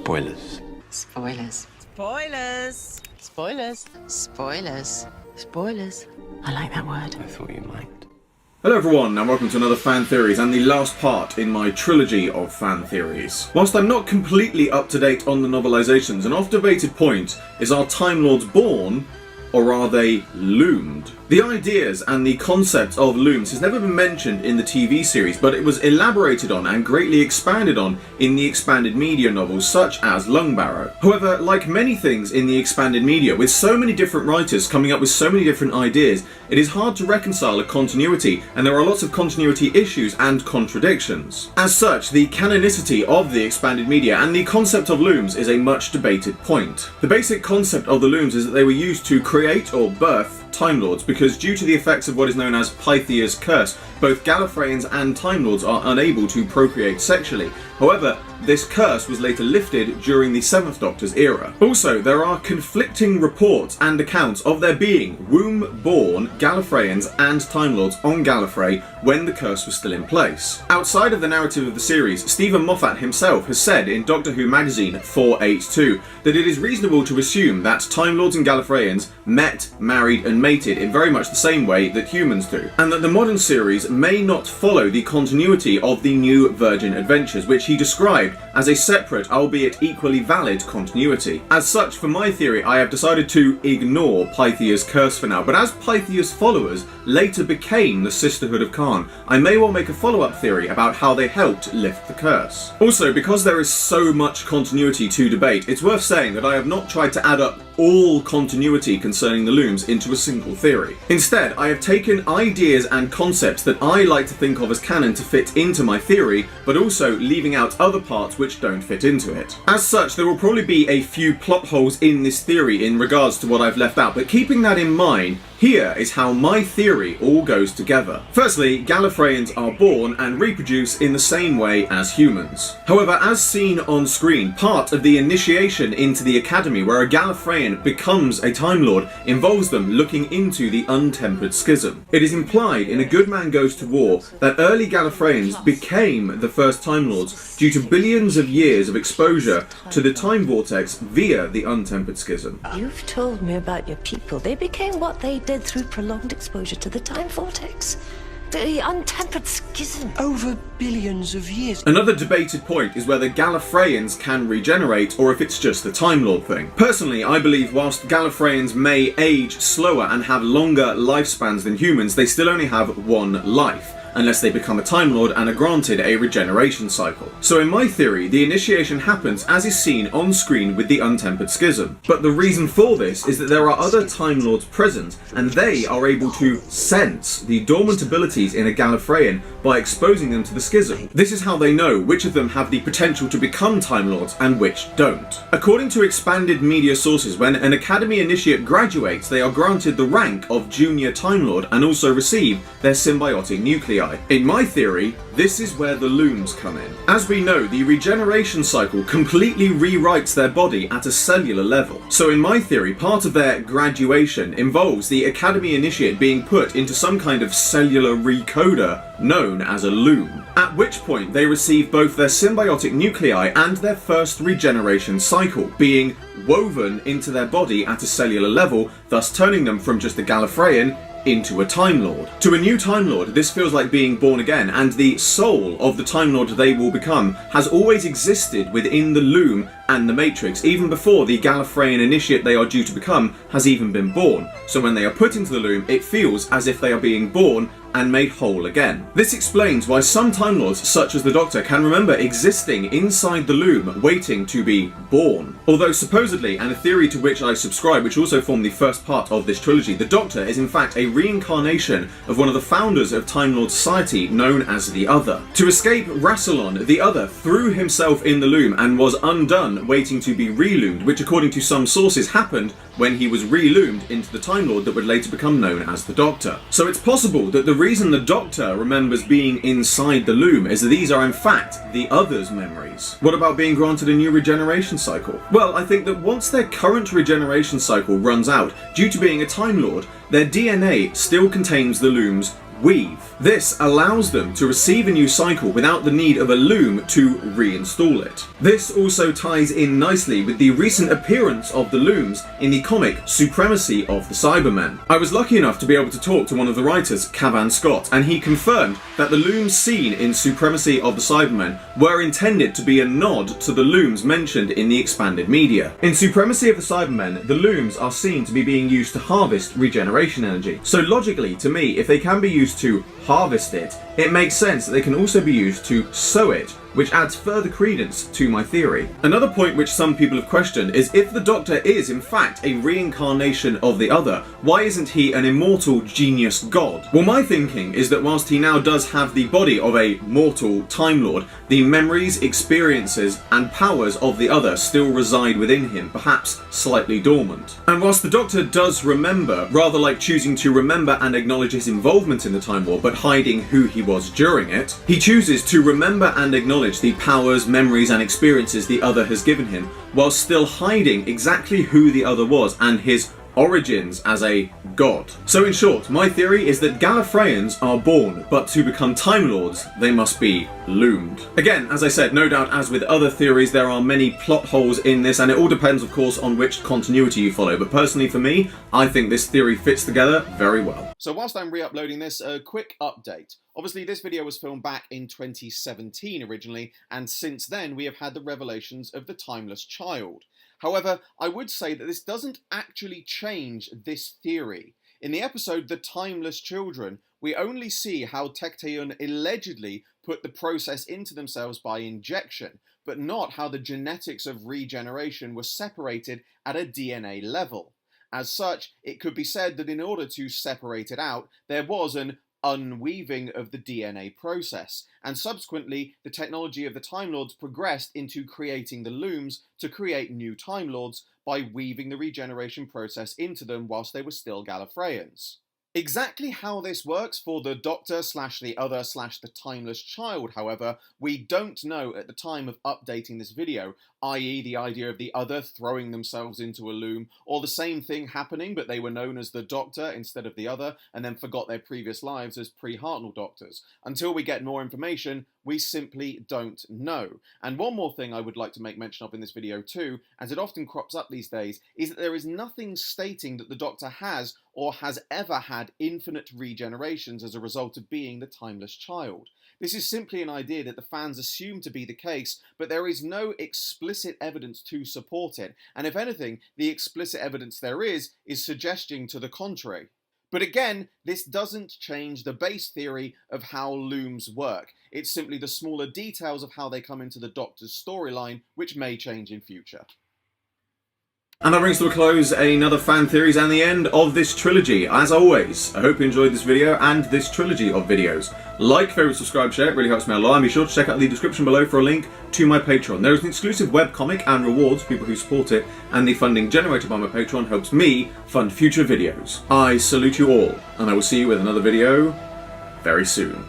Spoilers. Spoilers. Spoilers. Spoilers. Spoilers. Spoilers. I like that word. I thought you might. Hello everyone, and welcome to another Fan Theories, and the last part in my trilogy of fan theories. Whilst I'm not completely up to date on the novelizations, an oft-debated point is, are Time Lords born, or are they loomed? The ideas and the concept of looms has never been mentioned in the TV series, but it was elaborated on and greatly expanded on in the expanded media novels such as Lungbarrow. However, like many things in the expanded media, with so many different writers coming up with so many different ideas, it is hard to reconcile a continuity, and there are lots of continuity issues and contradictions. As such, the canonicity of the expanded media and the concept of looms is a much debated point. The basic concept of the looms is that they were used to create or birth Time Lords, because due to the effects of what is known as Pythia's curse, both Gallifreyans and Time Lords are unable to procreate sexually. However, this curse was later lifted during the 7th Doctor's era. Also, there are conflicting reports and accounts of there being womb-born Gallifreyans and Time Lords on Gallifrey when the curse was still in place. Outside of the narrative of the series, Stephen Moffat himself has said in Doctor Who magazine 482 that it is reasonable to assume that Time Lords and Gallifreyans met, married and mated in very much the same way that humans do, and that the modern series may not follow the continuity of the New Virgin Adventures, which he described as a separate, albeit equally valid, continuity. As such, for my theory, I have decided to ignore Pythia's curse for now, but as Pythia's followers later became the Sisterhood of Khan, I may well make a follow-up theory about how they helped lift the curse. Also, because there is so much continuity to debate, it's worth saying that I have not tried to add up all continuity concerning the looms into a single theory. Instead, I have taken ideas and concepts that I like to think of as canon to fit into my theory, but also leaving out other parts which don't fit into it. As such, there will probably be a few plot holes in this theory in regards to what I've left out, but keeping that in mind, here is how my theory all goes together. Firstly, Gallifreyans are born and reproduce in the same way as humans. However, as seen on screen, part of the initiation into the Academy where a Gallifreyan becomes a Time Lord involves them looking into the untempered schism. It is implied in A Good Man Goes to War that early Gallifreyans became the first Time Lords due to billions of years of exposure to the time vortex via the untempered schism. You've told me about your people. They became what they did through prolonged exposure to the time vortex. The untempered schism. Over billions of years. Another debated point is whether Gallifreyans can regenerate or if it's just a Time Lord thing. Personally, I believe whilst Gallifreyans may age slower and have longer lifespans than humans, they still only have one life, unless they become a Time Lord and are granted a regeneration cycle. So in my theory, the initiation happens as is seen on screen with the untempered schism. But the reason for this is that there are other Time Lords present, and they are able to sense the dormant abilities in a Gallifreyan by exposing them to the schism. This is how they know which of them have the potential to become Time Lords and which don't. According to expanded media sources, when an Academy initiate graduates, they are granted the rank of Junior Time Lord and also receive their symbiotic nuclei. In my theory, this is where the looms come in. As we know, the regeneration cycle completely rewrites their body at a cellular level. So in my theory, part of their graduation involves the Academy initiate being put into some kind of cellular recoder known as a loom, at which point they receive both their symbiotic nuclei and their first regeneration cycle, being woven into their body at a cellular level, thus turning them from just a Gallifreyan into a Time Lord. To a new Time Lord, this feels like being born again, and the soul of the Time Lord they will become has always existed within the loom and the Matrix, even before the Gallifreyan initiate they are due to become has even been born. So when they are put into the loom, it feels as if they are being born and made whole again. This explains why some Time Lords, such as the Doctor, can remember existing inside the loom, waiting to be born. Although supposedly, and a theory to which I subscribe, which also formed the first part of this trilogy, the Doctor is in fact a reincarnation of one of the founders of Time Lord Society, known as the Other. To escape Rassilon, the Other threw himself in the loom and was undone, waiting to be reloomed, which according to some sources happened when he was reloomed into the Time Lord that would later become known as the Doctor. So it's possible that the reason the Doctor remembers being inside the loom is that these are in fact the Other's memories. What about being granted a new regeneration cycle? Well, I think that once their current regeneration cycle runs out, due to being a Time Lord, their DNA still contains the loom's weave. This allows them to receive a new cycle without the need of a loom to reinstall it. This also ties in nicely with the recent appearance of the looms in the comic Supremacy of the Cybermen. I was lucky enough to be able to talk to one of the writers, Cavan Scott, and he confirmed that the looms seen in Supremacy of the Cybermen were intended to be a nod to the looms mentioned in the expanded media. In Supremacy of the Cybermen, the looms are seen to be being used to harvest regeneration energy. So logically, to me, if they can be used to harvest it, it makes sense that they can also be used to sow it, which adds further credence to my theory. Another point which some people have questioned is if the Doctor is in fact a reincarnation of the other, why isn't he an immortal genius god? Well, my thinking is that whilst he now does have the body of a mortal Time Lord, the memories, experiences and powers of the other still reside within him, perhaps slightly dormant. And whilst the Doctor does remember, rather like choosing to remember and acknowledge his involvement in the Time War but hiding who he was during it, he chooses to remember and acknowledge the powers, memories and experiences the other has given him, while still hiding exactly who the other was and his origins as a god. So in short, my theory is that Gallifreyans are born, but to become Time Lords, they must be loomed. Again, as I said, no doubt as with other theories, there are many plot holes in this, and it all depends, of course, on which continuity you follow. But personally for me, I think this theory fits together very well. So whilst I'm re-uploading this, a quick update. Obviously, this video was filmed back in 2017 originally, and since then we have had the revelations of the Timeless Child. However, I would say that this doesn't actually change this theory. In the episode The Timeless Children, we only see how Tecteun allegedly put the process into themselves by injection, but not how the genetics of regeneration were separated at a DNA level. As such, it could be said that in order to separate it out, there was an unweaving of the DNA process, and subsequently the technology of the Time Lords progressed into creating the looms to create new Time Lords by weaving the regeneration process into them whilst they were still Gallifreyans. Exactly how this works for the Doctor / the other / the Timeless Child, however, we don't know at the time of updating this video, i.e. the idea of the other throwing themselves into a loom, or the same thing happening but they were known as the Doctor instead of the other, and then forgot their previous lives as pre-Hartnell Doctors. Until we get more information, we simply don't know. And one more thing I would like to make mention of in this video too, as it often crops up these days, is that there is nothing stating that the Doctor has or has ever had infinite regenerations as a result of being the Timeless Child. This is simply an idea that the fans assume to be the case, but there is no explicit evidence to support it, and if anything, the explicit evidence there is suggesting to the contrary. But again, this doesn't change the base theory of how looms work. It's simply the smaller details of how they come into the Doctor's storyline, which may change in future. And that brings to a close another fan theories and the end of this trilogy. As always, I hope you enjoyed this video and this trilogy of videos. Like, favourite, subscribe, share, it really helps me a lot, and be sure to check out the description below for a link to my Patreon. There is an exclusive webcomic and rewards for people who support it, and the funding generated by my Patreon helps me fund future videos. I salute you all, and I will see you with another video very soon.